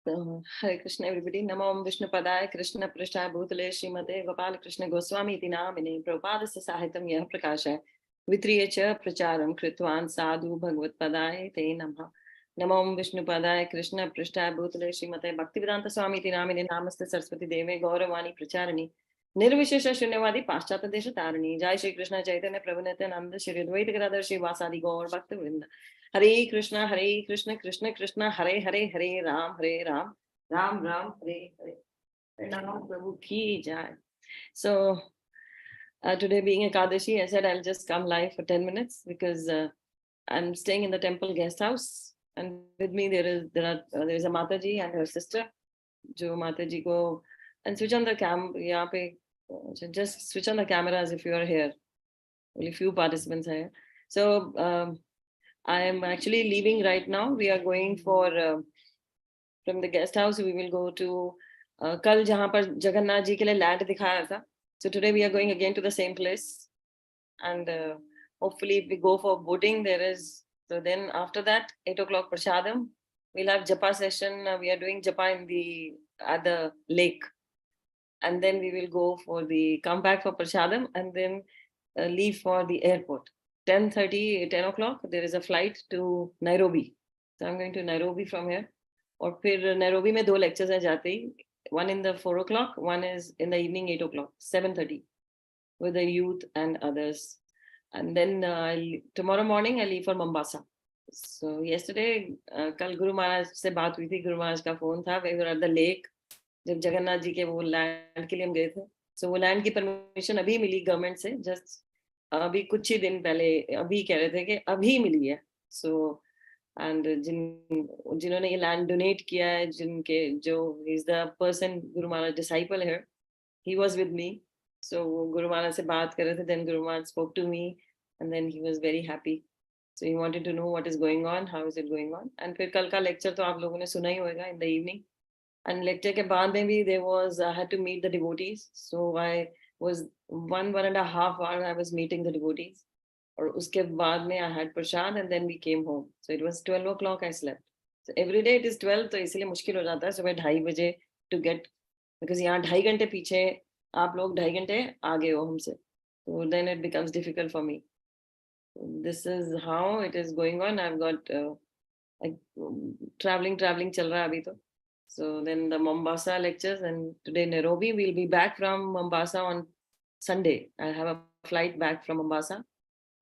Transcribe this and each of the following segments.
Hare Krishna, everybody. Namo Vishnu Padaya Krishna Prishta Bhutale Srimate Gopal Krishna Goswami iti namine Prabhupada Sahitam Yah Prakasha Vitriyacha Pracharam Kritvan Sadhu Bhagavad Padaya Te Namah. Namo Vishnu Padaya Krishna Prishta Bhutale Srimate Bhaktivedanta Swami iti namine Namaste Saraswati Deve Gauravani Pracharani Nirvishesha Shunyavadi Paschata Desha Tarani Jai Shri Krishna Chaitanya Prabhu Nityananda Shri Advaita Gadadhar Shri Vasadi Gaur Bhakta Vrinda Hare Krishna, Krishna Krishna, Hare Hare, Hare Ram, Ram Ram, Hare Hare. Pranam Prabhu ki jai. So today being Ekadashi, I said I'll just come live for 10 minutes because I'm staying in the temple guest house, and with me there is a Mataji and her sister. Jo Mataji ko and switch on the यहाँ पे just switch on the cameras if you are here. Only few participants are here. So I am actually leaving right now. We are going for from the guest house. We will go to कल जहाँ पर जगन्नाथ जी के लिए land दिखाया था. So today we are going again to the same place, and hopefully if we go for boating, there is. So then after that, 8 o'clock Prashadam, we'll have japa session. We are doing japa at the lake, and then we will go for the come back for Prashadam, and then leave for the airport. 10:30, 10 o'clock, there is a flight to Nairobi. So I'm going to Nairobi from here. और फिर Nairobi में 2 lectures हैं जाते ही. One in the 4 o'clock, one is in the evening 8 o'clock, 7:30 with the youth and others. And then tomorrow morning I leave for Mombasa. So yesterday, कल गुरु महाराज से बात हुई थी. गुरु महाराज का फोन था. We were at the lake. जब जगन्नाथ जी के वो लैंड के लिए हम गए थे. So वो लैंड की परमिशन अभी मिली गवर्नमेंट से. Just अभी कुछ ही दिन पहले अभी कह रहे थे कि अभी मिली है. So and जिन्होंने ये लैंड डोनेट किया है, जिनके जो is the person Guru Maharaj disciple here, he was with me. So Guru Maharaj से बात कर रहे थे. Then Guru Maharaj spoke to me, and then he was very happy. So he wanted to know what is going on, how is it going on. And फिर कल का lecture तो आप लोगों ने सुना ही होगा in the evening. And lecture के बाद में भी there was I had to meet the devotees. So I was 1.5 hours I was meeting the devotees. और उसके बाद में I had prasad, and then we came home. So it was 12 o'clock I slept. So every day it is 12, तो इसलिए मुश्किल हो जाता है सुबह 2:30 बजे to get, because यहाँ 2.5 घंटे पीछे, आप लोग 2.5 घंटे आगे हो हमसे. So then it becomes difficult for me. This is how it is going on. I've got traveling चल रहा है अभी तो. So then the Mombasa lectures, and today Nairobi. We'll be back from Mombasa on Sunday. I have a flight back from Mombasa.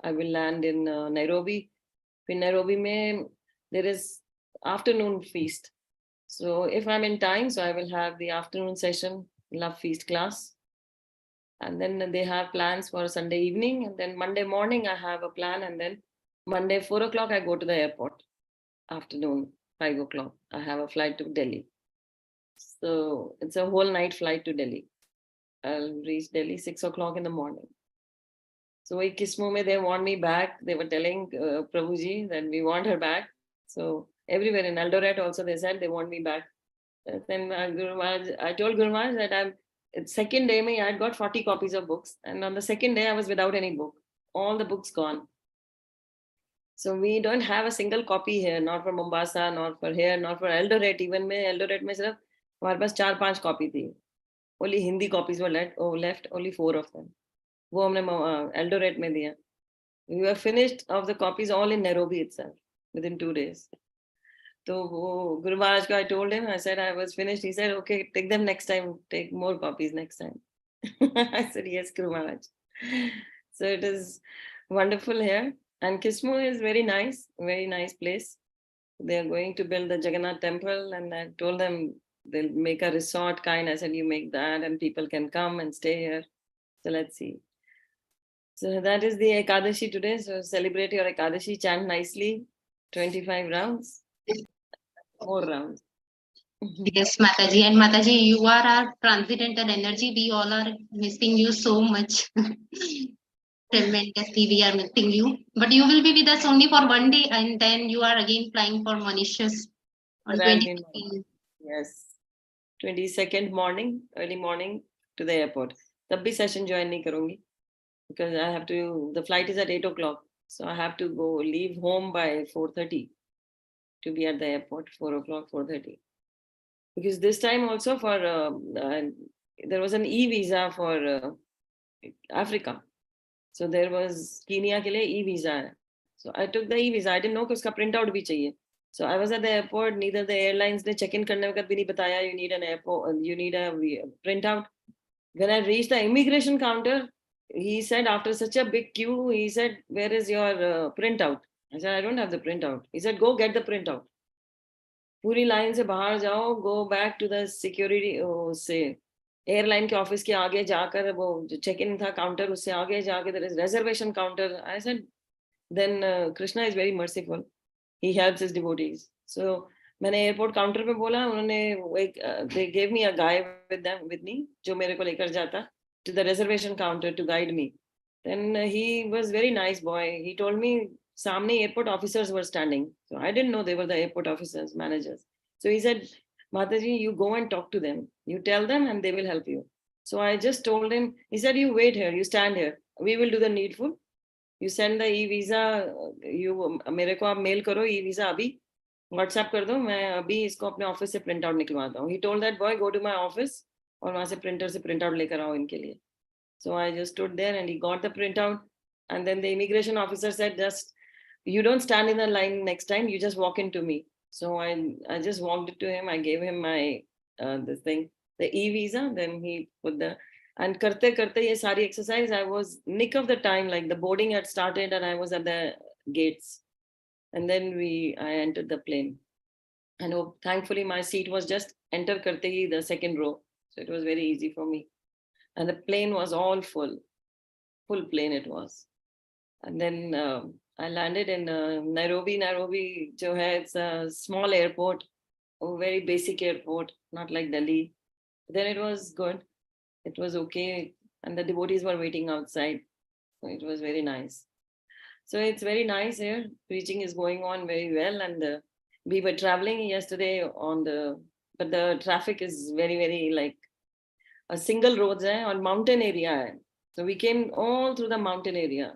I will land in Nairobi. In Nairobi mein, there is afternoon feast. So if I'm in time, so I will have the afternoon session, love feast class. And then they have plans for Sunday evening. And then Monday morning, I have a plan. And then Monday, 4 o'clock, I go to the airport. Afternoon, 5 o'clock, I have a flight to Delhi. So it's a whole night flight to Delhi. I'll reach Delhi 6 o'clock in the morning. So in Kismu they want me back. They were telling Prabhuji that we want her back. So everywhere in Eldoret also they said they want me back. Then I told Guru Maharaj that second day I had got 40 copies of books, and on the second day I was without any book. All the books gone. So we don't have a single copy here, not for Mombasa, not for here, not for Eldoret. Even Eldoret में सिर्फ हमारे पास 4-5 copy थी. Only Hindi copies were left, only 4 of them. वो हमने Eldoret में दिया. We were finished of the copies all in Nairobi itself within 2 days. So Guru Maharaj, I told him, I said I was finished. He said, okay, take them next time, take more copies next time. I said, yes, Guru Maharaj. So it is wonderful here. And Kismu is very nice place. They are going to build the Jagannath temple, and I told them they'll make a resort kind. I said, you make that and people can come and stay here. So let's see. So that is the Ekadashi today. So celebrate your Ekadashi, chant nicely, 25 rounds, more rounds. Yes, Mataji. And Mataji, you are our transcendental energy. We all are missing you so much. Tremendously, we are missing you. But you will be with us only for one day, and then you are again flying for Mauritius on 22nd. Yes, 22nd morning, early morning to the airport. तब भी session join नहीं करूँगी, because I have to. The flight is at 8 o'clock, so I have to leave home by 4:30 to be at the airport. 4 o'clock, 4:30. because this time also for there was an e-visa for Africa. So there was Kenya ke liye e-visa. So I took the e-visa. I didn't know कि उसका print out भी चाहिए. So I was at the airport. Neither the airlines ने check in करने वक्त भी नहीं बताया you need an airport, you need a printout. When I reached the immigration counter, he said after such a big queue, he said, "Where is your printout?" I said, "I don't have the printout." He said, "Go get the printout." पूरी line से बाहर जाओ, go back to the security से airline के office के आगे जाकर वो जो चेक इन था काउंटर उससे आगे जाके there is reservation counter. I said, then Krishna is very merciful. He helps his devotees. So मैंने एयरपोर्ट काउंटर पे बोला, उन्होंने एक they gave me a guy with me जो मेरे को लेकर जाता to the reservation counter to guide me. Then he was very nice boy. He told me सामने airport officers were standing. So I didn't know they were the airport officers, managers. So he said, Mataji, you go and talk to them. You tell them and they will help you. So I just told him, he said, you wait here, you stand here. We will do the needful. You send the e-visa, you मेरे को आप mail करो e-visa अभी, WhatsApp कर दो, मैं अभी इसको अपने ऑफिस से प्रिंट आउट निकलवाता हूँ. He told that boy, go to my office और वहाँ से प्रिंटर से प्रिंट आउट लेकर आओ इनके लिए. So I just stood there and he got the printout. And then the immigration officer said, just, you don't stand in the line next time, you just walk into me. So I just walked to him. I gave him my, this thing, the e-visa. Then he put the, and karte ye sari exercise, I was nick of the time, like the boarding had started and I was at the gates. And then I entered the plane. And thankfully my seat was just enter karte hi, the second row. So it was very easy for me. And the plane was all full plane it was. And then I landed in Nairobi. Nairobi, jo hai, it's a small airport, a very basic airport, not like Delhi. Then it was good. It was okay. And the devotees were waiting outside. So it was very nice. So it's very nice here. Preaching is going on very well. And we were traveling yesterday but the traffic is very, very like a single roads on mountain area. So we came all through the mountain area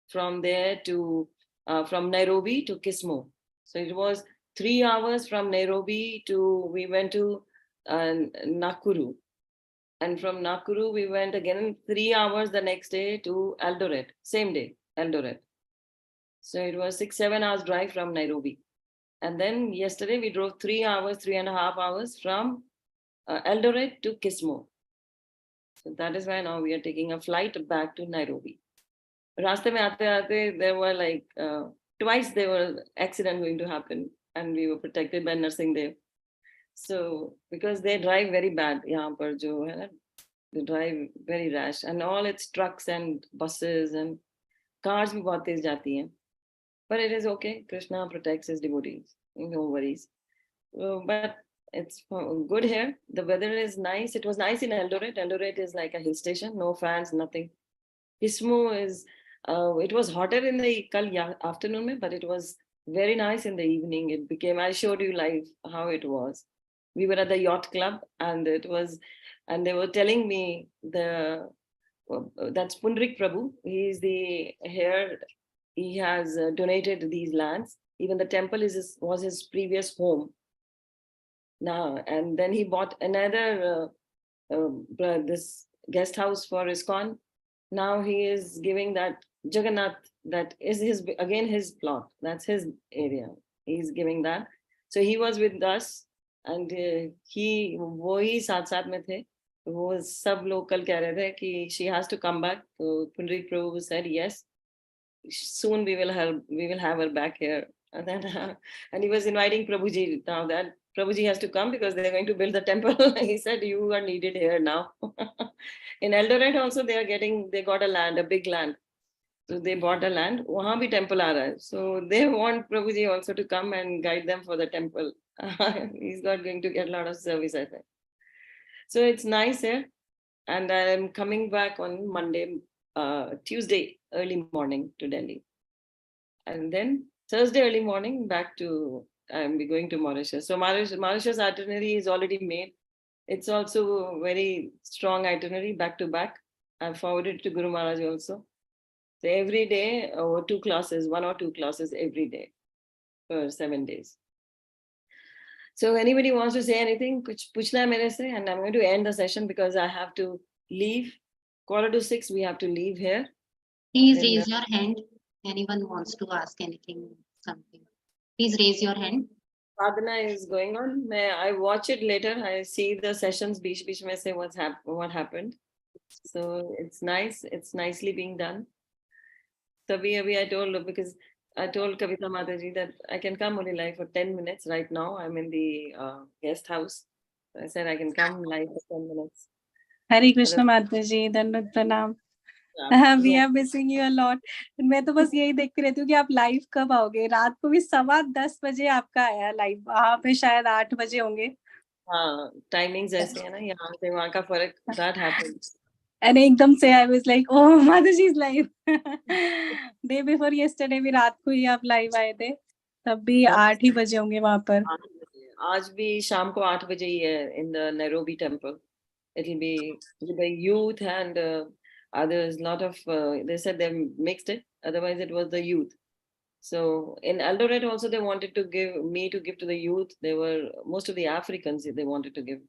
from there to, from Nairobi to Kismo. So it was 3 hours from Nairobi we went to Nakuru. And from Nakuru, we went again 3 hours the next day to Eldoret, same day, Eldoret. So it was 6-7 hours drive from Nairobi. And then yesterday we drove 3.5 hours from Eldoret to Kismo. So that is why now we are taking a flight back to Nairobi. Raste mein aate, there were like twice there were accident going to happen and we were protected by Nursing Dev. So because they drive very bad, yahan par jo hai na, they drive very rash and all its trucks and buses and cars bhi bahut tez jati hain. But it is okay. Krishna protects his devotees. No worries. But it's good here. The weather is nice. It was nice in Eldoret. Eldoret is like a hill station, no fans, nothing. Kismo is, it was hotter in the afternoon, but it was very nice in the evening. It became, I showed you live how it was. We were at the yacht club and they were telling me that's Pundrik Prabhu. He's he has donated these lands. Even the temple was his previous home. Now, and then he bought another this guest house for ISKCON. Now he is giving that Jagannath, that is his plot. That's his area. He's giving that. So he was with us and वो ही साथ में थे. वो सब लोग कल कह रहे थे कि she has to come back. So Pundrik Prabhu said yes. Soon we will have her back here. And then and he was inviting Prabhuji now that Prabhuji has to come because they're going to build the temple. He said, you are needed here now. In Eldoret also they got a big land. So they bought a land. Wahan bhi temple aa raha hai. So they want Prabhuji also to come and guide them for the temple. He's going to get a lot of service, I think. So it's nice here. And I'm coming back on Tuesday early morning to Delhi. And then Thursday early morning back to, I'll be going to Mauritius. So Mauritius itinerary is already made. It's also a very strong itinerary back to back. I've forwarded it to Guru Maharaj also. So every day, 1 or 2 classes every day for 7 days. So anybody wants to say anything? Kuch puchna hai mere se, and I'm going to end the session because I have to leave. 5:45, we have to leave here. Please Then, raise your hand. Anyone wants to ask anything, something. Please raise your hand. Sadhana is going on. I watch it later. I see the sessions beach mein se what happened. So it's nice. It's nicely being done. Tabhi I told, because I told Kavita Mataji that I can come only live for 10 minutes right now. I'm in the guest house. I said I can come live for 10 minutes. हरे कृष्ण माता जी, दंडवत प्रणाम. We are missing you a lot. मैं तो बस यही देखती रहती हूँ कि आप लाइव कब आओगे. रात को भी 10:15 बजे आपका आया लाइव, वहाँ पे शायद 8 बजे होंगे. हाँ, टाइमिंग्स ऐसे है ना, यहाँ से वहाँ का फर्क. That happens. And एकदम से I was like, oh, माता जी is live. Day before yesterday भी रात को ही आप लाइव आए थे, तब भी 8 ही बजे होंगे वहाँ पर. आज भी शाम को 8 बजे ही है in the Nairobi temple. It'll be the youth and others. Lot of they said they mixed it. Otherwise, it was the youth. So in Eldoret also they wanted to give to the youth. They were most of the Africans they wanted to give,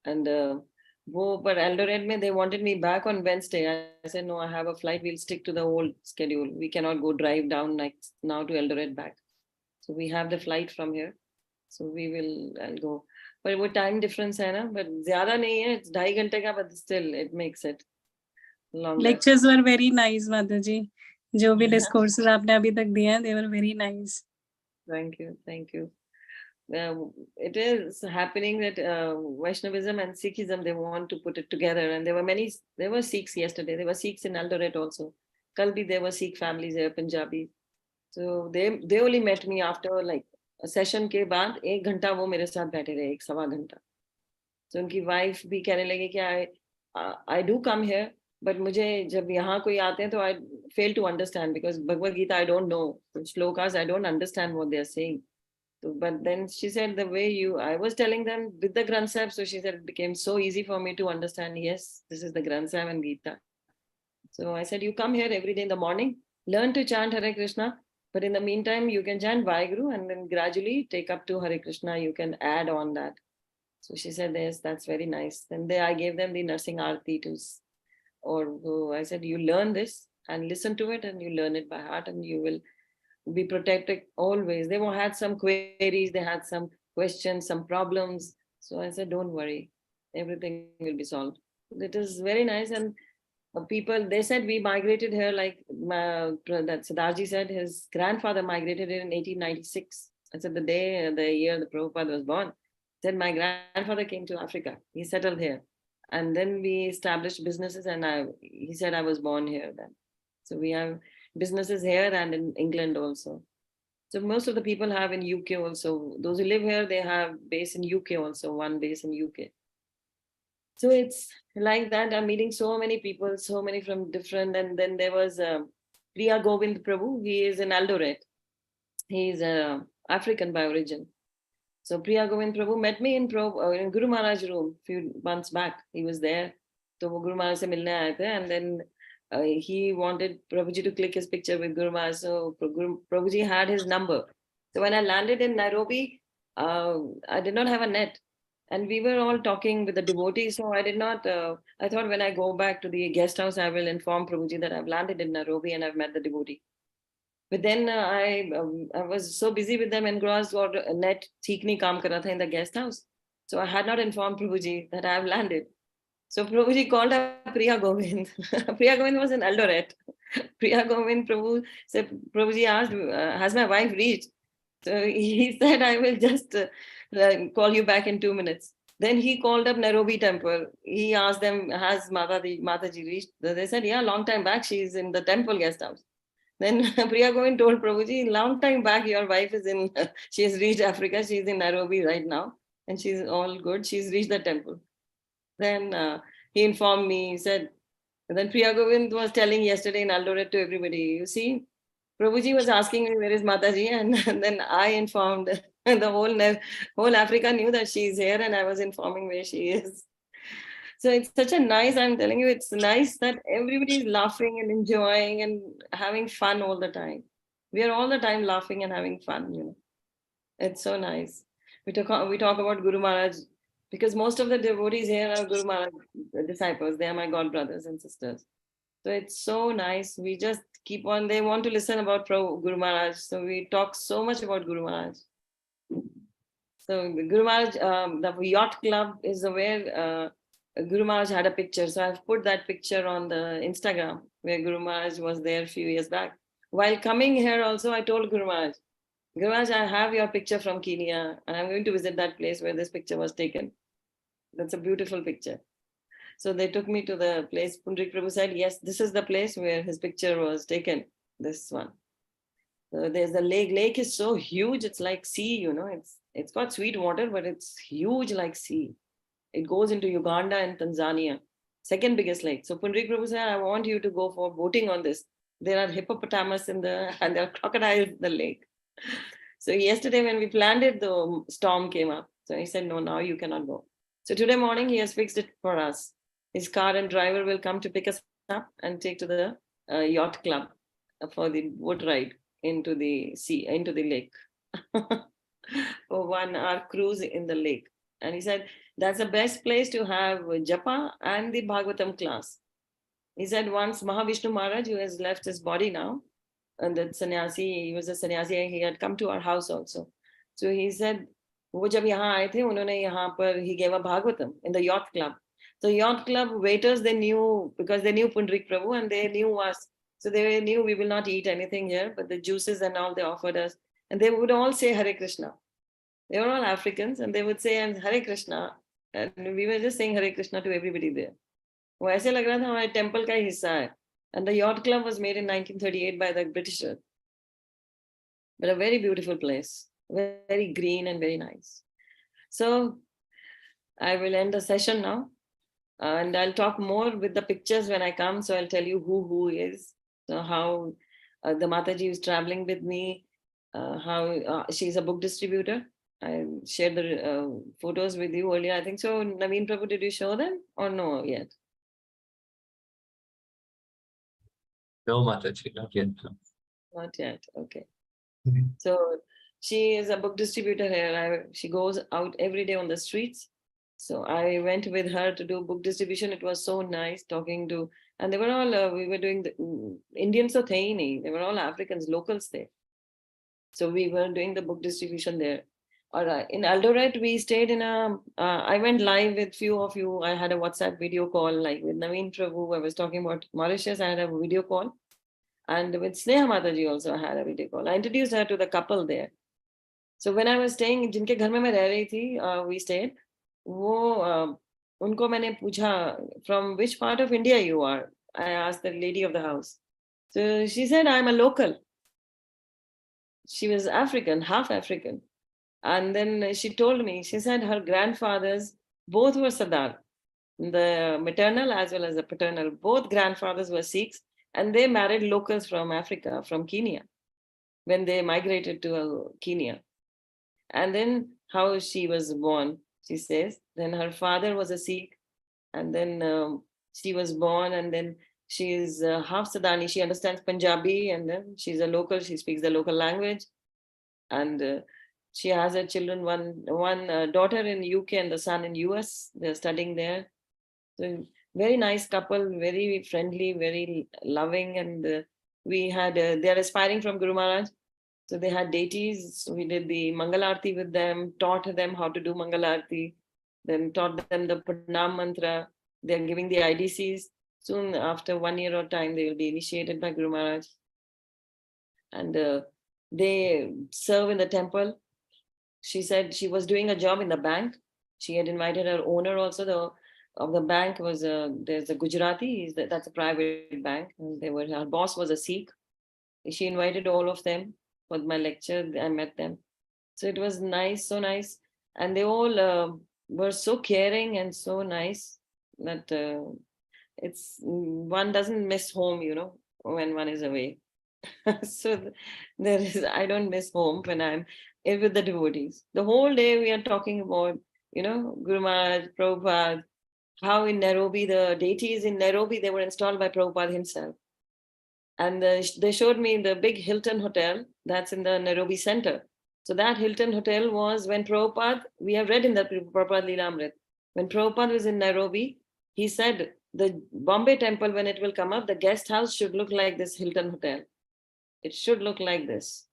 and but Eldoret they wanted me back on Wednesday. I said no, I have a flight. We'll stick to the old schedule. We cannot go drive down like now to Eldoret back. So we have the flight from here. So I'll go. But वो time difference है ना, but ज़्यादा नहीं है. It's 2.5 घंटे का, but still it makes it longer. Lectures were very nice, माता जी. जो भी discourses आपने अभी तक दिए हैं, they were very nice. Thank you. It is happening that Vaishnavism and Sikhism, they want to put it together, and there were Sikhs yesterday. There were Sikhs in Eldoret also. Kal bhi there were Sikh families there, Punjabi. So they only met me after like a session के बाद 1 घंटा वो मेरे साथ बैठे रहे, 1-1.25 घंटा. So उनकी wife भी कहने लगी कि I do come here, but मुझे जब यहाँ कोई आते हैं तो I fail to understand because Bhagavad Gita I don't know. Shlokas I don't understand what they are saying. So, but then she said the way I was telling them with the Granth Sahib, so she said it became so easy for me to understand, yes, this is the Granth Sahib and Gita. So I said, you come here every day in the morning, learn to chant Hare Krishna, but in the meantime, you can chant Vaheguru and then gradually take up to Hare Krishna, you can add on that. So she said, yes, that's very nice. Then I gave them the nursing Aarti or I said, you learn this and listen to it and you learn it by heart and you will be protected always. They had some queries, they had some questions, some problems. So I said, don't worry, everything will be solved. It is very nice. And people, they said we migrated here like that Siddharji said his grandfather migrated here in 1896. I said the year the Prabhupada was born. Said my grandfather came to Africa. He settled here. And then we established businesses and he said I was born here then. So we have businesses here and in England also. So most of the people have in UK also. Those who live here, they have base in UK also, one base in UK. So it's like that. I'm meeting so many people, so many from different. And then there was Priya Govind Prabhu. He is in Eldoret. He is African by origin. So Priya Govind Prabhu met me in Guru Maharaj room a few months back. He was there. So Guru Maharaj se milne aaye the, and then he wanted Prabhuji to click his picture with Guru Maharaj. So Prabhuji had his number. So when I landed in Nairobi, I did not have a net. And we were all talking with the devotees. So I did not, I thought when I go back to the guest house, I will inform Prabhuji that I've landed in Nairobi and I've met the devotee. But then I was so busy with them and Gross got a net theek nahi kaam kar raha tha in the guest house. So I had not informed Prabhuji that I have landed. So Prabhuji called up Priya Govind. Priya Govind was in Eldoret. Priya Govind Prabhu said, Prabhuji asked, has my wife reached? So he said, I will just call you back in 2 minutes. Then he called up Nairobi temple. He asked them, has Mataji reached? They said, yeah, long time back, she's in the temple guest house. Then Priya Govind told Prabhuji, long time back, your wife is she has reached Africa. She's in Nairobi right now. And she's all good. She's reached the temple. Then he informed me, he said, and then Priya Govind was telling yesterday in Eldoret to everybody, you see, Prabhuji was asking me, where is Mataji? And then I informed the whole Africa knew that she's here and I was informing where she is. So it's such a nice, I'm telling you, it's nice that everybody is laughing and enjoying and having fun all the time. We are all the time laughing and having fun, It's so nice. we talk about Guru Maharaj, because most of the devotees here are Guru Maharaj disciples. They are my god brothers and sisters. So it's so nice. We just keep on. They want to listen about Guru Maharaj. So we talk so much about Guru Maharaj. So Guru Maharaj, the yacht club is where Guru Maharaj had a picture. So I've put that picture on the Instagram where Guru Maharaj was there a few years back. While coming here also, I told Guru Maharaj, I have your picture from Kenya and I'm going to visit that place where this picture was taken. That's a beautiful picture. So they took me to the place. Pundrik Prabhu said, yes, this is the place where his picture was taken, this one. So there's the lake. Lake is so huge, it's like sea, you know, it's got sweet water, but it's huge like sea. It goes into Uganda and Tanzania, second biggest lake. So Pundrik Prabhu said, I want you to go for boating on this. There are hippopotamus and there are crocodiles in the lake. So yesterday when we planned it, the storm came up. So he said, no, now you cannot go. So today morning he has fixed it for us. His car and driver will come to pick us up and take to the yacht club for the boat ride into the sea, into the lake. For 1 hour cruise in the lake. And he said, that's the best place to have japa and the Bhagavatam class. He said once Mahavishnu Maharaj, who has left his body now, and that sannyasi, he was a sannyasi, he had come to our house also. So he said, wo jab yahan aaye the, unhone yahan par, he gave a Bhagavatam in the yacht club. So yacht club waiters, they knew, because they knew Pundrik Prabhu and they knew us. So they knew we will not eat anything here, but the juices and all they offered us. And they would all say Hare Krishna. They were all Africans and they would say Hare Krishna. And we were just saying Hare Krishna to everybody there. वो ऐसे लग रहा था हमारे temple का हिस्सा है. And the yacht club was made in 1938 by the Britishers. But a very beautiful place, very green and very nice. So I will end the session now. And I'll talk more with the pictures when I come. So I'll tell you who is. So how the Mataji is traveling with me, how she's a book distributor. I shared the photos with you earlier. I think so. Naveen Prabhu, did you show them or no yet? No, Mataji, not yet. Not yet. Okay. Mm-hmm. So she is a book distributor here. She goes out every day on the streets. So I went with her to do book distribution. It was so nice talking to, and they were all, we were doing the Indians, so they were all Africans, locals there. So we were doing the book distribution there. In Eldoret, we stayed in I went live with few of you. I had a WhatsApp video call, like with Naveen Prabhu. I was talking about Mauritius. I had a video call. And with Sneha Mataji also, I had a video call. I introduced her to the couple there. So when I was staying, जिनके घर में मैं रह रही थी, we stayed. वो उनको मैंने पूछा, from which part of India you are? I asked the lady of the house. So she said, I'm a local. She was African, half African. And then she told me, she said her grandfathers, both were Sardar. The maternal as well as the paternal, both grandfathers were Sikhs. And they married locals from Africa, from Kenya, when they migrated to Kenya. And then how she was born, she says, then her father was a Sikh, and then she was born, and then she is half Sadani. She understands Punjabi, and then she's a local. She speaks the local language, and she has her children. One daughter in UK and the son in US. They're studying there. So very nice couple, very friendly, very loving, and we had. They're aspiring from Guru Maharaj. So they had deities. So we did the Mangalarti with them, taught them how to do Mangalarti, then taught them the Pranam Mantra. They're giving the IDCs. Soon after 1 year or time, they will be initiated by Guru Maharaj. And they serve in the temple. She said she was doing a job in the bank. She had invited her owner also. Of the bank was there's a Gujarati. That's a private bank. And her boss was a Sikh. She invited all of them for my lecture. I met them. So it was nice, so nice. And they all were so caring and so nice that one doesn't miss home, when one is away. So I don't miss home when I'm with the devotees. The whole day we are talking about, Guru Maharaj, Prabhupada, how in Nairobi, the deities in Nairobi, they were installed by Prabhupada himself. And they showed me the big Hilton Hotel that's in the Nairobi center. So that Hilton Hotel was when Prabhupada, we have read in the Prabhupada Leelamrit, when Prabhupada was in Nairobi, he said the Bombay temple, when it will come up, the guest house should look like this Hilton Hotel. It should look like this.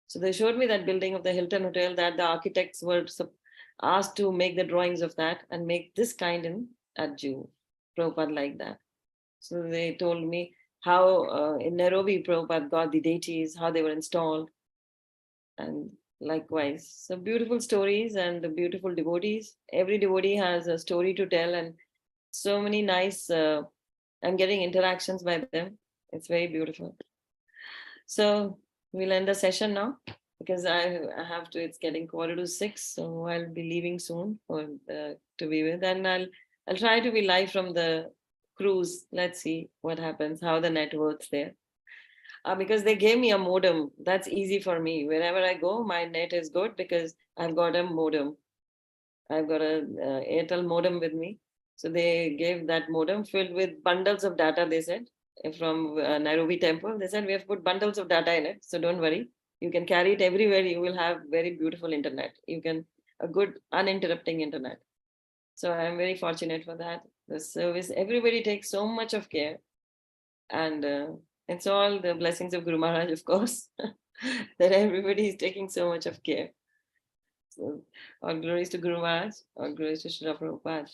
So they showed me that building of the Hilton Hotel, that the architects were asked to make the drawings of that and make this kind at Jew, Prabhupada like that. So they told me how in Nairobi Prabhupada got the deities, how they were installed. And likewise, so beautiful stories and the beautiful devotees. Every devotee has a story to tell, and so many nice, I'm getting interactions by them. It's very beautiful. So we'll end the session now because I have to, it's getting 5:45, so I'll be leaving soon for to be with, and I'll try to be live from the cruise. Let's see what happens, how the net works there. Because they gave me a modem. That's easy for me. Wherever I go, my net is good because I've got a modem. I've got a Airtel modem with me. So they gave that modem filled with bundles of data, they said, from Nairobi temple. They said, we have put bundles of data in it. So don't worry. You can carry it everywhere. You will have very beautiful internet. You can, a good uninterrupting internet. So I'm very fortunate for that. The service, everybody takes so much of care. And it's all the blessings of Guru Maharaj, of course, that everybody is taking so much of care. So all glories to Guru Maharaj, all glories to Srila Prabhupada.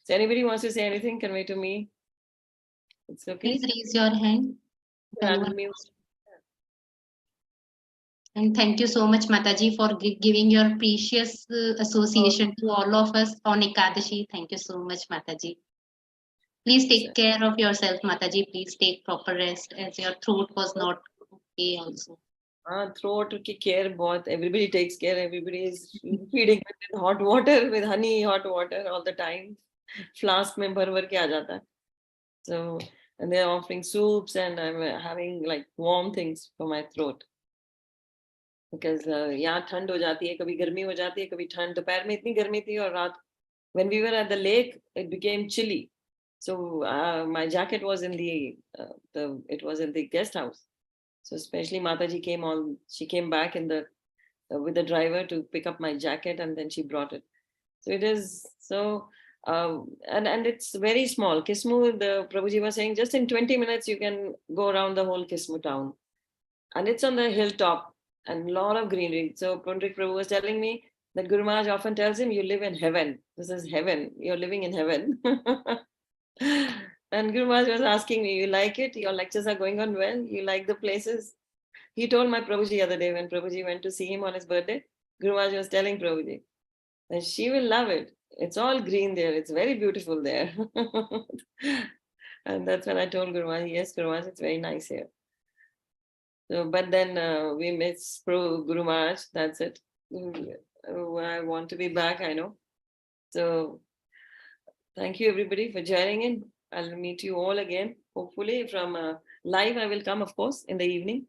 So anybody wants to say anything, convey to me. It's okay. Please raise your hand. And thank you so much, Mataji, for giving your precious association to all of us on Ekadashi. Thank you so much, Mataji. Please take care of yourself, Mataji. Please take proper rest as your throat was not okay also. Throat ki care bahut. Everybody takes care. Everybody is feeding with hot water, with honey, hot water all the time. Flask mein bhar ke aa jata hai. So, and they're offering soups, and I'm having like warm things for my throat. Because यहाँ ठंड हो जाती है, कभी गर्मी हो जाती है, कभी ठंड. दोपहर में इतनी गर्मी थी और रात, when we were at the lake, it became chilly. So my jacket was in it was in the guest house. So especially Mataji she came back in with the driver to pick up my jacket, and then she brought it. So it is so, and it's very small. Kismu, the Prabhuji was saying, just in 20 minutes you can go around the whole Kismu town, and it's on the hilltop and a lot of greenery. So Pundrik Prabhu was telling me that Guru Maharaj often tells him, you live in heaven. This is heaven. You're living in heaven. And Guru Maharaj was asking me, you like it? Your lectures are going on well? You like the places? He told my Prabhuji the other day when Prabhuji went to see him on his birthday, Guru Maharaj was telling Prabhuji that she will love it. It's all green there. It's very beautiful there. And that's when I told Guru Maharaj, yes, Guru Maharaj, it's very nice here. So, but then we miss Guru Maharaj. That's it. I want to be back, I know. So thank you everybody for joining in. I'll meet you all again. Hopefully from live, I will come, of course, in the evening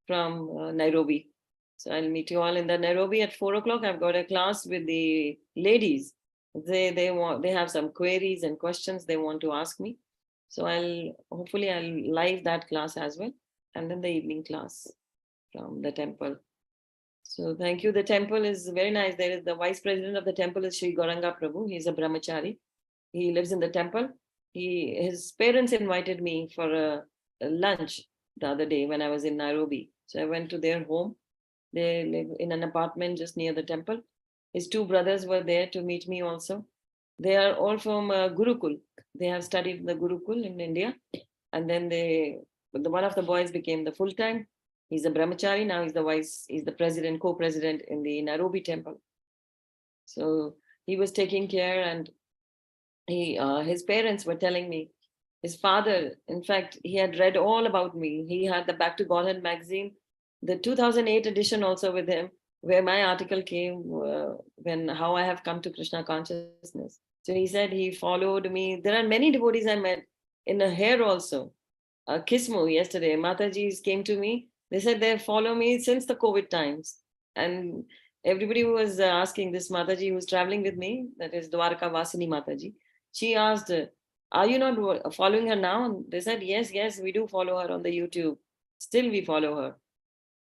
from Nairobi. So I'll meet you all in the Nairobi at 4 o'clock. I've got a class with the ladies. They have some queries and questions they want to ask me. So hopefully I'll live that class as well. And then the evening class from the temple. So thank you. The temple is very nice. There is the vice president of the temple is Sri Gauranga Prabhu. He's a brahmachari. He lives in the temple. His parents invited me for a lunch the other day when I was in Nairobi. So I went to their home. They live in an apartment just near the temple. His two brothers were there to meet me also. They are all from Gurukul. They have studied the Gurukul in India. And then one of the boys became the full-time. He's a brahmachari. Now he's the president, co-president in the Nairobi temple. So he was taking care, and his parents were telling me, his father, in fact, he had read all about me. He had the Back to Godhead magazine, the 2008 edition also with him, where my article came, how I have come to Krishna consciousness. So he said he followed me. There are many devotees I met in a hair also. Kismu yesterday, Mataji came to me. They said they follow me since the COVID times. And everybody who was asking, this Mataji who's traveling with me, that is Dwarka Vasini Mataji, she asked, are you not following her now? And they said, yes, we do follow her on the YouTube. Still we follow her.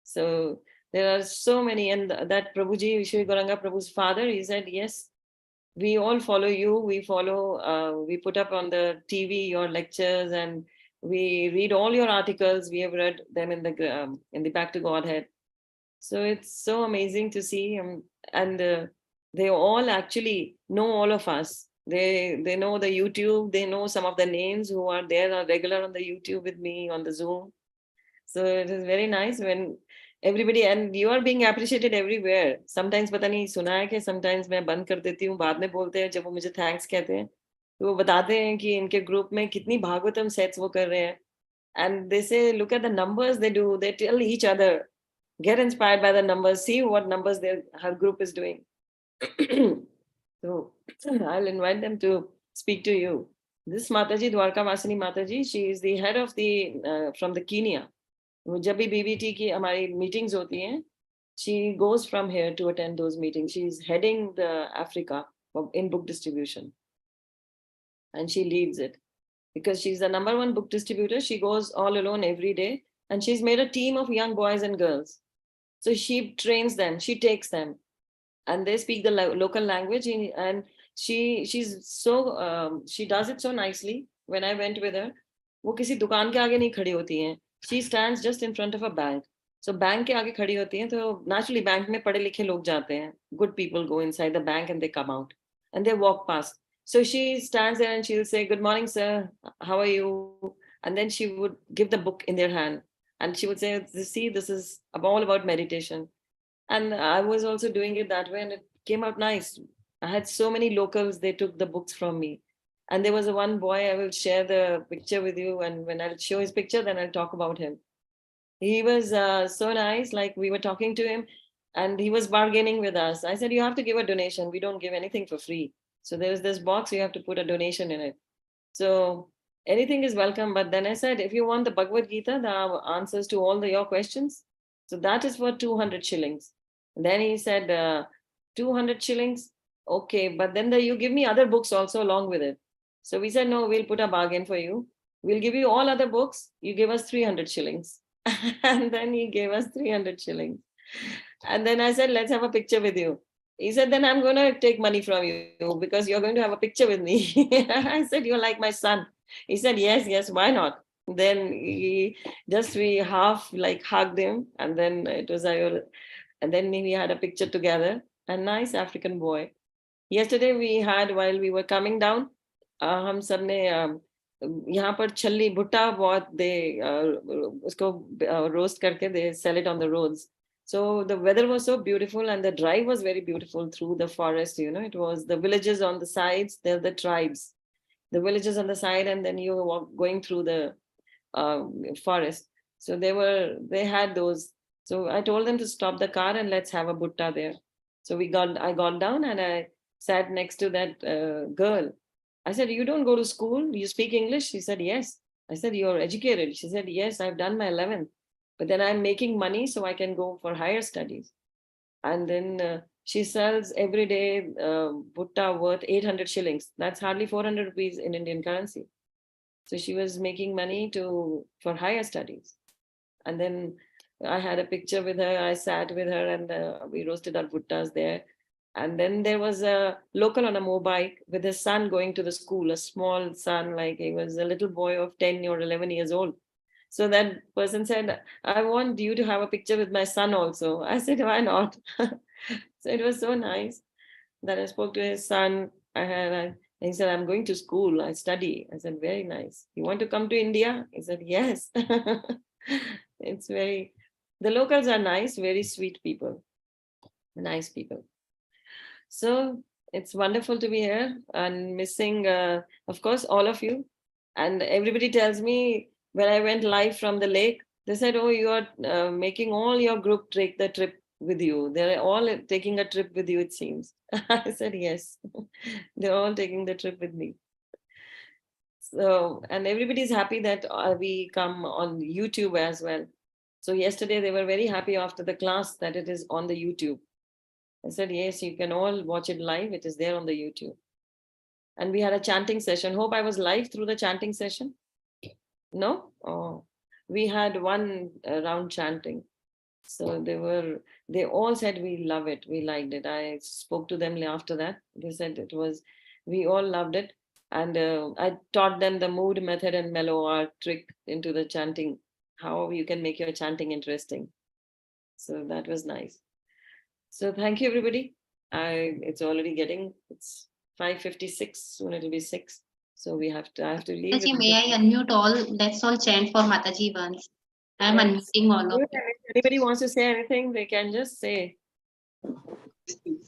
So There are so many, and that Prabhuji, Shri Gauranga Prabhu's father, he said, yes, we all follow you. We follow, we put up on the TV your lectures, and we read all your articles. We have read them in the Back to Godhead. So it's so amazing to see, and they all actually know all of us. They know the YouTube. They know some of the names who are there, are regular on the YouTube with me on the Zoom. So it is very nice when everybody, and you are being appreciated everywhere. Sometimes पता नहीं सुना है कि sometimes मैं बंद कर देती हूँ, बाद में बोलते हैं जब वो मुझे thanks कहते हैं, तो वो बताते हैं कि इनके ग्रुप में कितनी भागवतम सेट्स वो कर रहे हैं. And they say, look at the numbers they do. They tell each other, get inspired by the numbers, see what numbers her group is doing. So I'll invite them to speak to you. This Mataji, Dwarka Vasini Mataji, she is the head of the from the Kenya. जब भी BBT की हमारी meetings होती हैं, she goes from here to attend those meetings. She's heading the Africa in book distribution, and she leads it because she's the #1 book distributor. She goes all alone every day, and she's made a team of young boys and girls. So she trains them, she takes them, and they speak the local language, and she's so she does it so nicely. When I went with her, वो किसी दुकान के आगे नहीं खड़ी होती हैं. She stands just in front of a bank. So bank के आगे खड़ी होती हैं, तो naturally bank में पढ़े लिखे लोग जाते हैं. Good people go inside the bank and they come out and they walk past. So she stands there and she'll say, "Good morning, sir. How are you?" And then she would give the book in their hand and she would say, "See, this is all about meditation." And I was also doing it that way and it came out nice. I had so many locals, they took the books from me. And there was one boy, I will share the picture with you. And when I'll show his picture, then I'll talk about him. He was so nice, like we were talking to him and he was bargaining with us. I said, you have to give a donation. We don't give anything for free. So there's this box, you have to put a donation in it. So anything is welcome. But then I said, if you want the Bhagavad Gita, the answers to all your questions, so that is for 200 shillings. And then he said, 200 shillings? Okay, but then you give me other books also along with it. So we said, no, we'll put a bargain for you. We'll give you all other books. You give us 300 shillings. And then he gave us 300 shillings. And then I said, let's have a picture with you. He said, then I'm going to take money from you because you're going to have a picture with me. I said, you're like my son. He said, yes, why not? Then we half like hugged him. And then and then we had a picture together. A nice African boy. Yesterday we had, while we were coming down, हम सब ने यहाँ पर छल्ली भुट्टा बहुत दे उसको roast करके they sell it on the roads. So the weather was so beautiful and the drive was very beautiful through the forest. It was the villages on the sides, they're the tribes, the villages on the side, and then you were going through the forest. So they had those. So I told them to stop the car and let's have a bhutta there. So I got down and I sat next to that girl. I said, you don't go to school? You speak English? She said, yes. I said, you're educated? She said, yes, I've done my 11th. But then I'm making money so I can go for higher studies. And then she sells every day bhutta worth 800 shillings. That's hardly 400 rupees in Indian currency. So she was making money for higher studies. And then I had a picture with her. I sat with her and we roasted our bhuttas there. And then there was a local on a motorbike with his son going to the school, a small son, like he was a little boy of 10 or 11 years old. So that person said, I want you to have a picture with my son also. I said, why not? So it was so nice that I spoke to his son. He said, I'm going to school. I study. I said, very nice. You want to come to India? He said, yes. The locals are nice, very sweet people, nice people. So it's wonderful to be here and missing, of course, all of you. And everybody tells me when I went live from the lake, they said, oh, you are making all your group take the trip with you. They're all taking a trip with you, it seems. I said, yes, they're all taking the trip with me. So, and everybody's happy that we come on YouTube as well. So yesterday they were very happy after the class that it is on the YouTube. I said, yes, you can all watch it live. It is there on the YouTube. And we had a chanting session. Hope I was live through the chanting session. No? Oh, we had one round chanting. So they all said, we love it, we liked it. I spoke to them after that. They said we all loved it. And I taught them the mood method and mellow art trick into the chanting, how you can make your chanting interesting. So that was nice. So thank you, everybody. It's 5:56, soon it'll be 6. So I have to leave. Mataji, may I unmute all? Let's all chant for Mataji once. I'm unmuting all of you. If anybody wants to say anything, they can just say.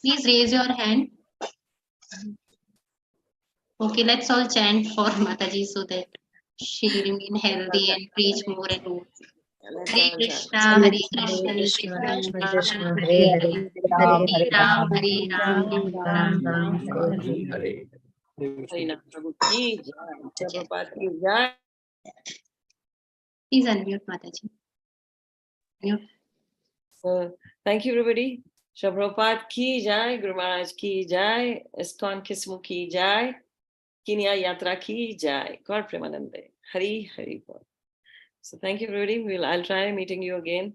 Please raise your hand. Okay, let's all chant for Mataji so that she remain healthy and reach more and more. Hare Krishna, Hare Krishna, Krishna Hare Hare, Hare Ram, Hare Ram, Ram Ram, Hare Hare. Hare. Harinath Prabhu ki jai, Prabhupada ki jai. Please unmute Mataji. Mute. So thank you, everybody. Prabhupada ki jai, Guru Maharaj ki jai, ISKCON Kismu ki jai, Kenya Yatra ki jai, God Premanande, Hari Hari Bol. So thank you, everybody. I'll try meeting you again